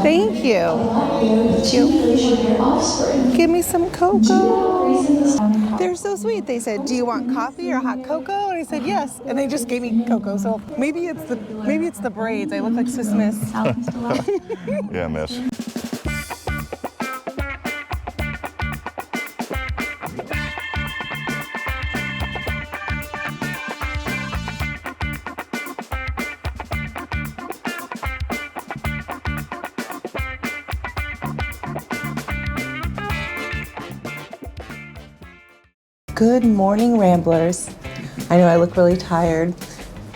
Thank you. Give me some cocoa. They're so sweet. They said, "Do you want coffee or hot cocoa?" And I said, "Yes." And they just gave me cocoa. So maybe it's the braids. I look like Swiss Miss. Yeah, miss. Good morning, Ramblers. I know I look really tired.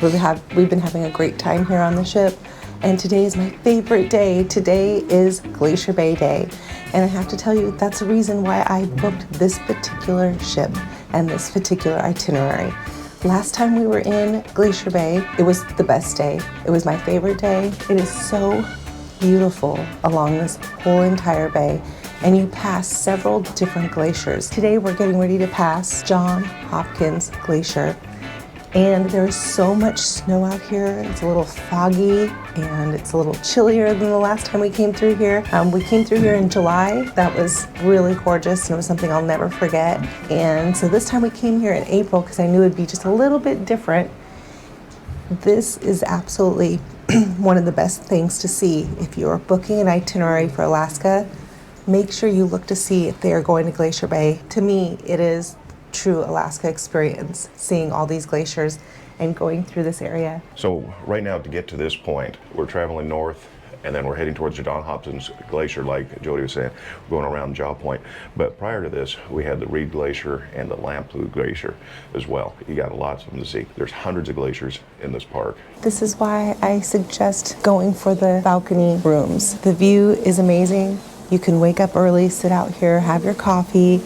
We've been having a great time here on the ship, and today is my favorite day. Today is Glacier Bay Day, and I have to tell you, that's the reason why I booked this particular ship and this particular itinerary. Last time we were in Glacier Bay, it was the best day. It was my favorite day. It is so beautiful along this whole entire bay, and you pass several different glaciers. Today we're getting ready to pass Johns Hopkins Glacier, and there's so much snow out here. It's a little foggy and it's a little chillier than the last time we came through here. We came through here in July. That was really gorgeous, and it was something I'll never forget. And so this time we came here in April because I knew it'd be just a little bit different. This is absolutely one of the best things to see. If you're booking an itinerary for Alaska, make sure you look to see if they are going to Glacier Bay. To me, it is true Alaska experience, seeing all these glaciers and going through this area. So right now, to get to this point, we're traveling north, and then we're heading towards the Johns Hopkins Glacier, like Jody was saying, going around Jaw Point. But prior to this, we had the Reed Glacier and the Lamplugh Glacier as well. You got lots of them to see. There's hundreds of glaciers in this park. This is why I suggest going for the balcony rooms. The view is amazing. You can wake up early, sit out here, have your coffee,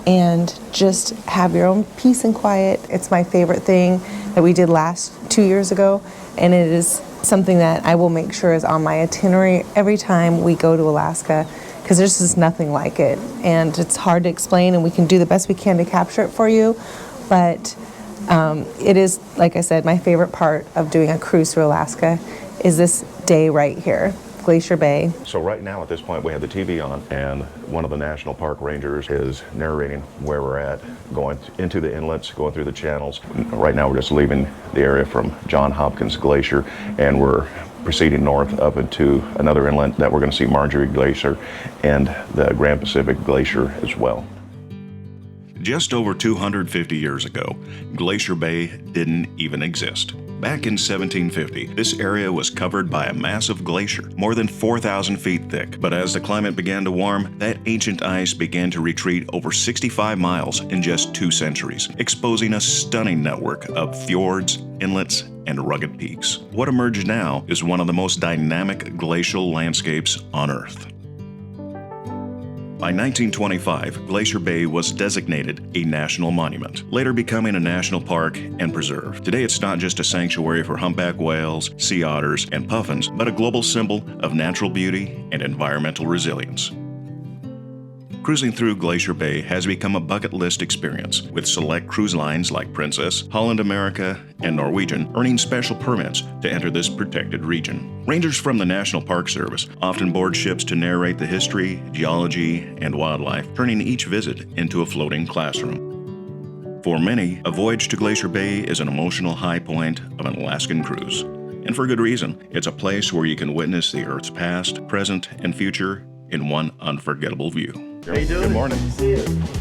and just have your own peace and quiet. It's my favorite thing that we did 2 years ago, and it is something that I will make sure is on my itinerary every time we go to Alaska, because there's just nothing like it, and it's hard to explain, and we can do the best we can to capture it for you, but it is, like I said, my favorite part of doing a cruise through Alaska is this day right here, Glacier Bay. So right now at this point we have the TV on, and one of the national park rangers is narrating where we're at, going into the inlets, going through the channels. Right now we're just leaving the area from Johns Hopkins Glacier, and we're proceeding north up into another inlet that we're going to see Marjorie Glacier and the Grand Pacific Glacier as well. Just over 250 years ago, Glacier Bay didn't even exist. Back in 1750, this area was covered by a massive glacier, more than 4,000 feet thick. But as the climate began to warm, that ancient ice began to retreat over 65 miles in just 2 centuries, exposing a stunning network of fjords, inlets, and rugged peaks. What emerged now is one of the most dynamic glacial landscapes on Earth. By 1925, Glacier Bay was designated a national monument, later becoming a national park and preserve. Today, it's not just a sanctuary for humpback whales, sea otters, and puffins, but a global symbol of natural beauty and environmental resilience. Cruising through Glacier Bay has become a bucket list experience, with select cruise lines like Princess, Holland America, and Norwegian earning special permits to enter this protected region. Rangers from the National Park Service often board ships to narrate the history, geology, and wildlife, turning each visit into a floating classroom. For many, a voyage to Glacier Bay is an emotional high point of an Alaskan cruise. And for good reason. It's a place where you can witness the Earth's past, present, and future in one unforgettable view. How you doing? Good morning. See ya. Good morning.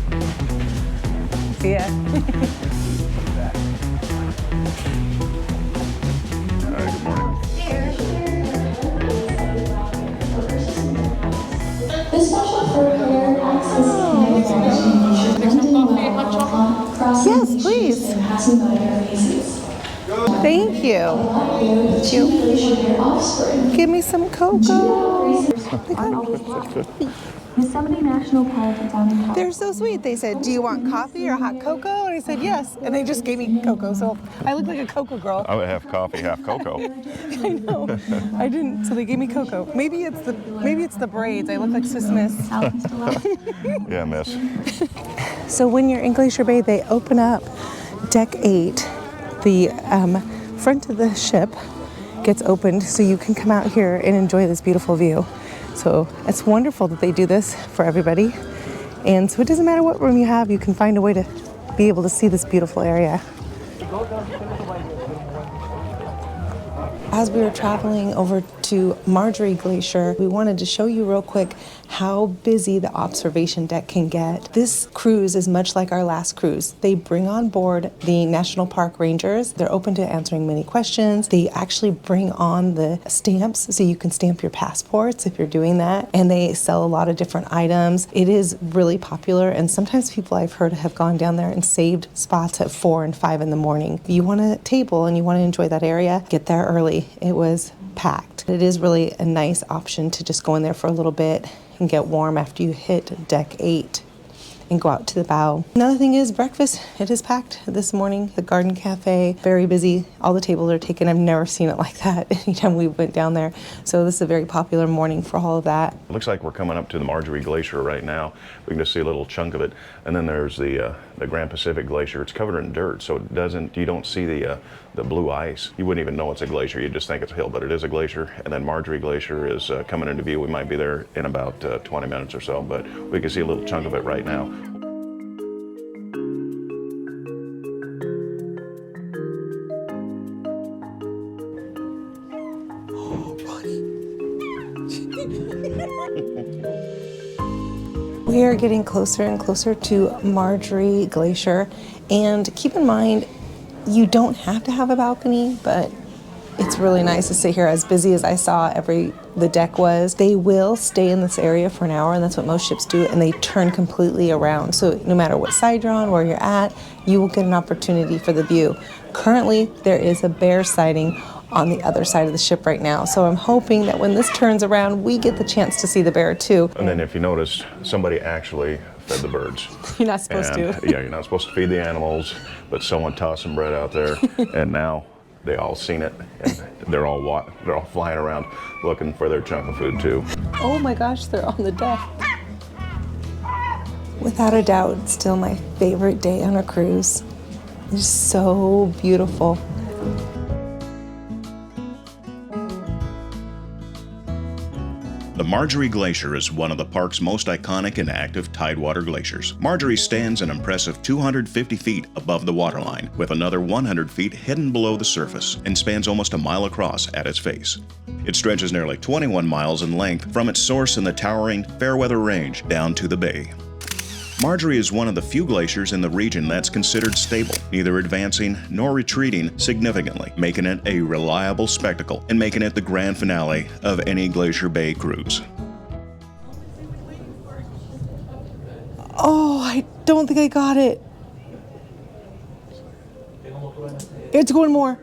This special for access Yes, please. Thank you. Give me some cocoa. Yosemite National Park down in California. They're so sweet. They said, "Do you want coffee or hot cocoa?" And I said, "Yes." And they just gave me cocoa, so I look like a cocoa girl. I would have coffee, half cocoa. I know. I didn't, so they gave me cocoa. Maybe it's the braids. I look like Swiss Miss. Yeah, miss. So when you're in Glacier Bay, they open up deck 8. The front of the ship gets opened so you can come out here and enjoy this beautiful view. So it's wonderful that they do this for everybody. And so it doesn't matter what room you have, you can find a way to be able to see this beautiful area. As we were traveling over to Marjorie Glacier, we wanted to show you real quick how busy the observation deck can get. This cruise is much like our last cruise. They bring on board the National Park Rangers. They're open to answering many questions. They actually bring on the stamps so you can stamp your passports if you're doing that. And they sell a lot of different items. It is really popular, and sometimes people I've heard have gone down there and saved spots at 4 and 5 in the morning. If you want a table and you want to enjoy that area, get there early. It was packed. It is really a nice option to just go in there for a little bit and get warm after you hit deck 8 and go out to the bow. Another thing is breakfast. It is packed this morning. The Garden Cafe, very busy. All the tables are taken. I've never seen it like that anytime we went down there. So this is a very popular morning for all of that. It looks like we're coming up to the Marjorie Glacier right now. We can just see a little chunk of it. And then there's the Grand Pacific Glacier. It's covered in dirt, so you don't see the blue ice. You wouldn't even know it's a glacier. You just think it's a hill, but it is a glacier. And then Marjorie Glacier is coming into view. We might be there in about 20 minutes or so, but we can see a little chunk of it right now. We are getting closer and closer to Marjorie Glacier, and keep in mind, you don't have to have a balcony, but it's really nice to sit here. As busy as I saw the deck was, they will stay in this area for an hour, and that's what most ships do, and they turn completely around. So no matter what side you're on, where you're at, you will get an opportunity for the view. Currently, there is a bear sighting on the other side of the ship right now. So I'm hoping that when this turns around, we get the chance to see the bear too. And then if you notice, somebody actually fed the birds. You're not supposed to. Yeah, you're not supposed to feed the animals, but someone tossed some bread out there, and now they all seen it, and they're all flying around looking for their chunk of food too. Oh my gosh, they're on the deck. Without a doubt, it's still my favorite day on a cruise. It's so beautiful. The Marjorie Glacier is one of the park's most iconic and active tidewater glaciers. Marjorie stands an impressive 250 feet above the waterline, with another 100 feet hidden below the surface, and spans almost a mile across at its face. It stretches nearly 21 miles in length from its source in the towering Fairweather Range down to the bay. Marjorie is one of the few glaciers in the region that's considered stable, neither advancing nor retreating significantly, making it a reliable spectacle and making it the grand finale of any Glacier Bay cruise. Oh, I don't think I got it. It's going more.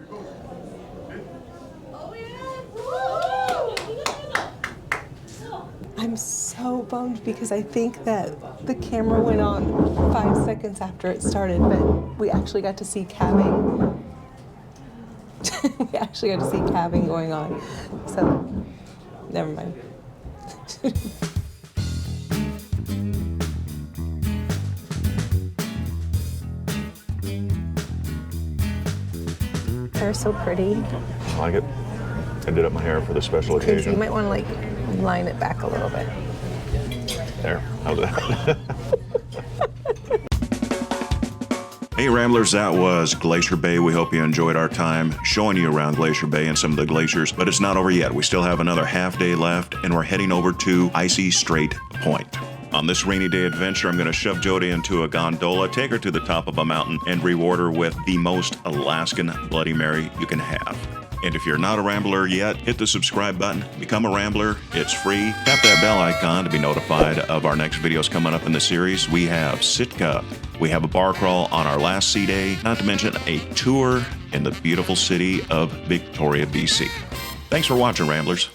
I'm so bummed because I think that the camera went on 5 seconds after it started, but we actually got to see calving. We actually got to see calving going on. So, never mind. They're so pretty. I like it. I did up my hair for this special Crazy. occasion. You might want to like line it back a little bit. There. How's that? Hey Ramblers, that was Glacier Bay. We hope you enjoyed our time showing you around Glacier Bay and some of the glaciers, but it's not over yet. We still have another half day left, and we're heading over to Icy Strait Point. On this rainy day adventure, I'm going to shove Jody into a gondola, take her to the top of a mountain, and reward her with the most Alaskan Bloody Mary you can have. And if you're not a Rambler yet, hit the subscribe button, become a Rambler, it's free. Tap that bell icon to be notified of our next videos coming up in the series. We have Sitka, we have a bar crawl on our last sea day, not to mention a tour in the beautiful city of Victoria, BC. Thanks for watching, Ramblers.